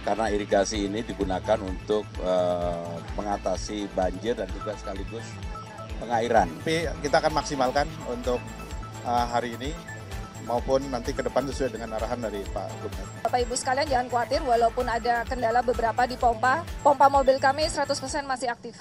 karena irigasi ini digunakan untuk mengatasi banjir dan juga sekaligus pengairan. Tapi kita akan maksimalkan untuk hari ini maupun nanti ke depan sesuai dengan arahan dari Pak Gubernur. Bapak Ibu sekalian jangan khawatir, walaupun ada kendala beberapa di pompa mobil kami 100% masih aktif.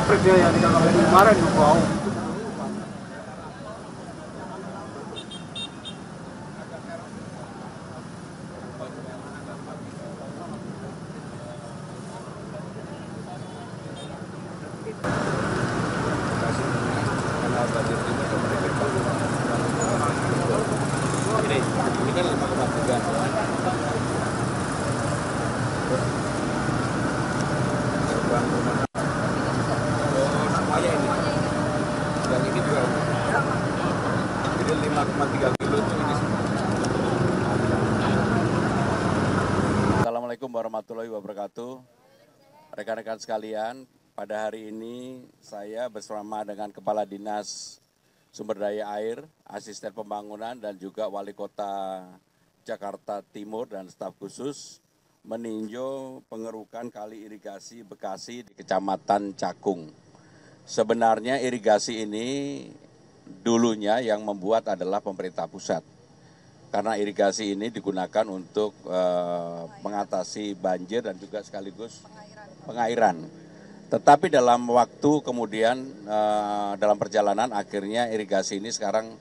Kerja yang dikatakan kemarin bau. Ini kan 5,3. Semuanya ini. Yang ini juga. Jadi 5,3 kilo itu ini. Assalamualaikum warahmatullahi wabarakatuh. Rekan-rekan sekalian, pada hari ini saya bersama dengan Kepala Dinas Sumber Daya Air, Asisten Pembangunan, dan juga Wali Kota Jakarta Timur dan staf khusus meninjau pengerukan kali irigasi Bekasi di Kecamatan Cakung. Sebenarnya irigasi ini dulunya yang membuat adalah pemerintah pusat. Karena irigasi ini digunakan untuk mengatasi banjir dan juga sekaligus pengairan. Tetapi dalam waktu kemudian dalam perjalanan akhirnya irigasi ini sekarang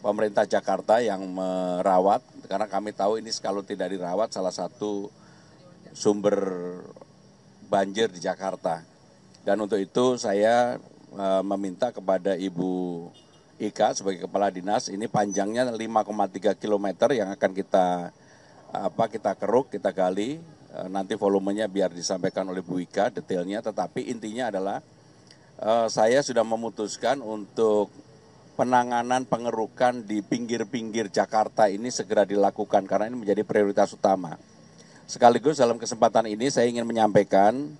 pemerintah Jakarta yang merawat, karena kami tahu ini kalau tidak dirawat salah satu sumber banjir di Jakarta. Dan untuk itu saya meminta kepada Ibu Ika sebagai Kepala Dinas, ini panjangnya 5,3 km yang akan kita keruk, kita gali. Nanti volumenya biar disampaikan oleh Bu Ika detailnya, tetapi intinya adalah saya sudah memutuskan untuk penanganan pengerukan di pinggir-pinggir Jakarta ini segera dilakukan karena ini menjadi prioritas utama. Sekaligus dalam kesempatan ini saya ingin menyampaikan,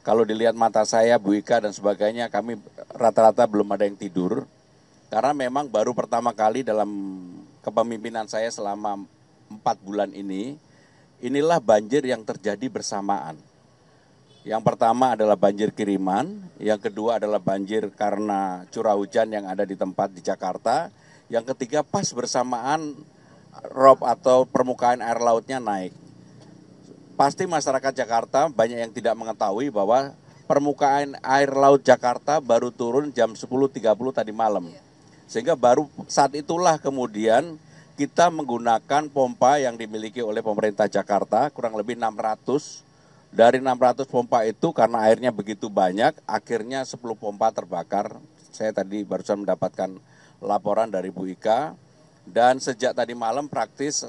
kalau dilihat mata saya, Bu Ika dan sebagainya, kami rata-rata belum ada yang tidur, karena memang baru pertama kali dalam kepemimpinan saya selama 4 bulan ini, inilah banjir yang terjadi bersamaan. Yang pertama adalah banjir kiriman, yang kedua adalah banjir karena curah hujan yang ada di tempat di Jakarta, yang ketiga pas bersamaan rob atau permukaan air lautnya naik. Pasti masyarakat Jakarta banyak yang tidak mengetahui bahwa permukaan air laut Jakarta baru turun jam 10.30 tadi malam. Sehingga baru saat itulah kemudian kita menggunakan pompa yang dimiliki oleh pemerintah Jakarta, kurang lebih 600. Dari 600 pompa itu karena airnya begitu banyak, akhirnya 10 pompa terbakar. Saya tadi barusan mendapatkan laporan dari Bu Ika. Dan sejak tadi malam praktis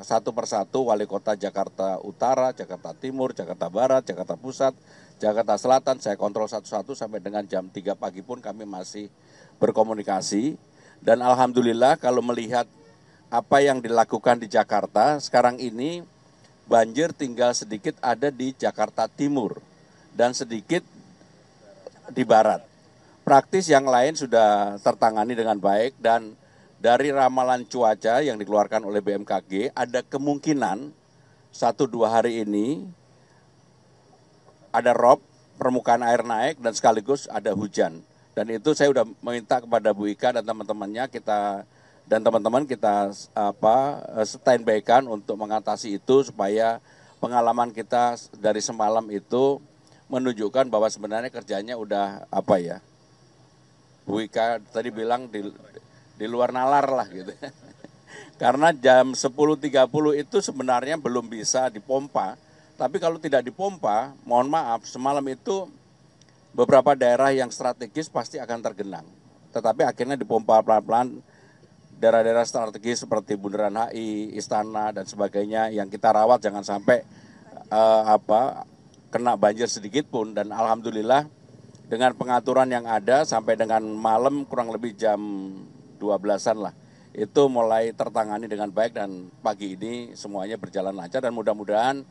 satu persatu Wali Kota Jakarta Utara, Jakarta Timur, Jakarta Barat, Jakarta Pusat, Jakarta Selatan, saya kontrol satu-satu sampai dengan jam 3 pagi pun kami masih berkomunikasi. Dan alhamdulillah kalau melihat apa yang dilakukan di Jakarta, sekarang ini banjir tinggal sedikit ada di Jakarta Timur dan sedikit di Barat. Praktis yang lain sudah tertangani dengan baik dan dari ramalan cuaca yang dikeluarkan oleh BMKG ada kemungkinan 1-2 hari ini ada rob, permukaan air naik dan sekaligus ada hujan. Dan itu saya sudah meminta kepada Bu Ika dan teman-temannya kita standby-kan untuk mengatasi itu supaya pengalaman kita dari semalam itu menunjukkan bahwa sebenarnya kerjanya udah Bu Ika tadi bilang di luar nalar lah gitu. Karena jam 10.30 itu sebenarnya belum bisa dipompa, Tapi kalau tidak dipompa, mohon maaf, semalam itu beberapa daerah yang strategis pasti akan tergenang. Tetapi akhirnya dipompa pelan-pelan daerah-daerah strategis seperti Bundaran HI, Istana dan sebagainya yang kita rawat jangan sampai kena banjir sedikit pun. Dan alhamdulillah dengan pengaturan yang ada sampai dengan malam kurang lebih jam 12-an lah. Itu mulai tertangani dengan baik dan pagi ini semuanya berjalan lancar dan mudah-mudahan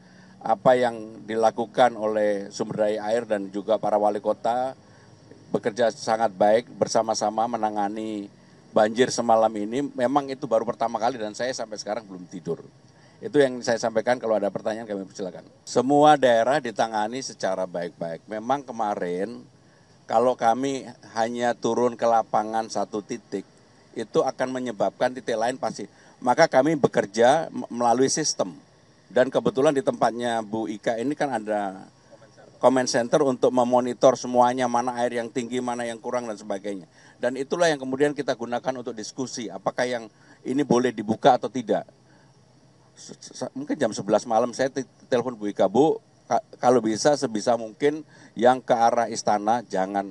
apa yang dilakukan oleh sumber daya air dan juga para wali kota bekerja sangat baik bersama-sama menangani banjir semalam ini. Memang itu baru pertama kali dan saya sampai sekarang belum tidur. Itu yang saya sampaikan, kalau ada pertanyaan kami persilakan. Semua daerah ditangani secara baik-baik. Memang kemarin kalau kami hanya turun ke lapangan satu titik, itu akan menyebabkan titik lain pasti. Maka kami bekerja melalui sistem. Dan kebetulan di tempatnya Bu Ika ini kan ada comment center untuk memonitor semuanya, mana air yang tinggi, mana yang kurang dan sebagainya. Dan itulah yang kemudian kita gunakan untuk diskusi, apakah yang ini boleh dibuka atau tidak. Mungkin jam 11 malam saya telepon Bu Ika, Bu, kalau bisa sebisa mungkin yang ke arah istana jangan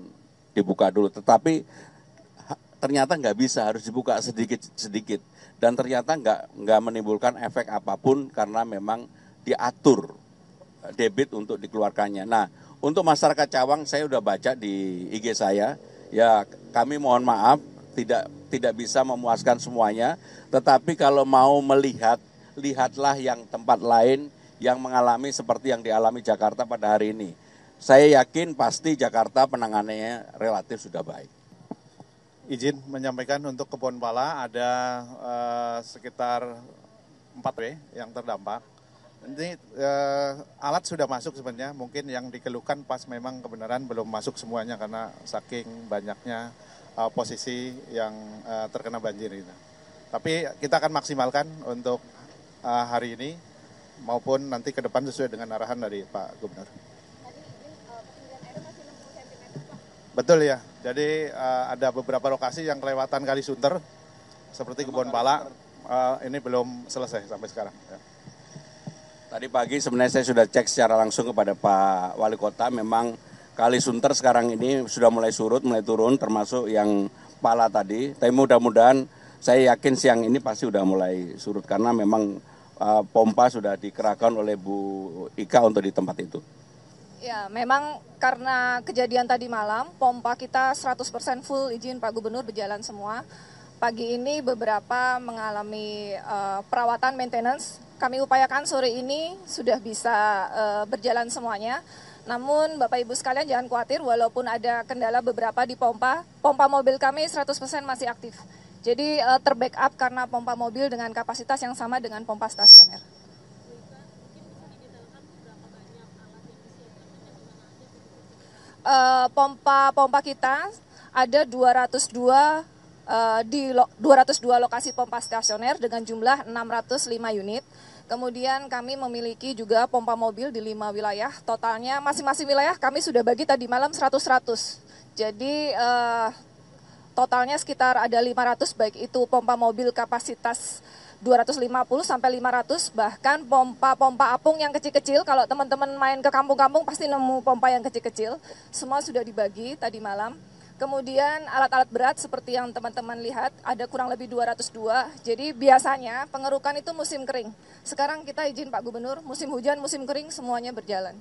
dibuka dulu. Tetapi ternyata nggak bisa, harus dibuka sedikit-sedikit. Dan ternyata nggak menimbulkan efek apapun karena memang diatur debit untuk dikeluarkannya. Nah, untuk masyarakat Cawang saya udah baca di IG saya, ya kami mohon maaf tidak bisa memuaskan semuanya, tetapi kalau mau melihat, lihatlah yang tempat lain yang mengalami seperti yang dialami Jakarta pada hari ini. Saya yakin pasti Jakarta penanganannya relatif sudah baik. Izin menyampaikan untuk Kebon Pala ada sekitar 4 W yang terdampak. Ini alat sudah masuk sebenarnya, mungkin yang dikeluhkan pas memang kebenaran belum masuk semuanya karena saking banyaknya posisi yang terkena banjir itu. Tapi kita akan maksimalkan untuk hari ini maupun nanti ke depan sesuai dengan arahan dari Pak Gubernur. Betul ya, jadi ada beberapa lokasi yang kelewatan Kali Sunter, seperti Kebon Pala, ini belum selesai sampai sekarang. Ya. Tadi pagi sebenarnya saya sudah cek secara langsung kepada Pak Wali Kota, memang Kali Sunter sekarang ini sudah mulai surut, mulai turun, termasuk yang Pala tadi. Tapi mudah-mudahan saya yakin siang ini pasti sudah mulai surut, karena memang pompa sudah dikerahkan oleh Bu Ika untuk di tempat itu. Ya, memang karena kejadian tadi malam, pompa kita 100% full, izin Pak Gubernur, berjalan semua. Pagi ini beberapa mengalami perawatan maintenance. Kami upayakan sore ini sudah bisa berjalan semuanya. Namun Bapak Ibu sekalian jangan khawatir, walaupun ada kendala beberapa di pompa mobil kami 100% masih aktif. Jadi terbackup karena pompa mobil dengan kapasitas yang sama dengan pompa stasioner. Pompa kita ada 202 lokasi pompa stasioner dengan jumlah 605 unit. Kemudian kami memiliki juga pompa mobil di 5 wilayah. Totalnya masing-masing wilayah kami sudah bagi tadi malam 100-100. Jadi totalnya sekitar ada 500, baik itu pompa mobil kapasitas 250 sampai 500, bahkan pompa apung yang kecil-kecil. Kalau teman-teman main ke kampung-kampung pasti nemu pompa yang kecil-kecil. Semua sudah dibagi tadi malam. Kemudian alat-alat berat seperti yang teman-teman lihat ada kurang lebih 202. Jadi biasanya pengerukan itu musim kering. Sekarang kita izin Pak Gubernur, musim hujan, musim kering semuanya berjalan.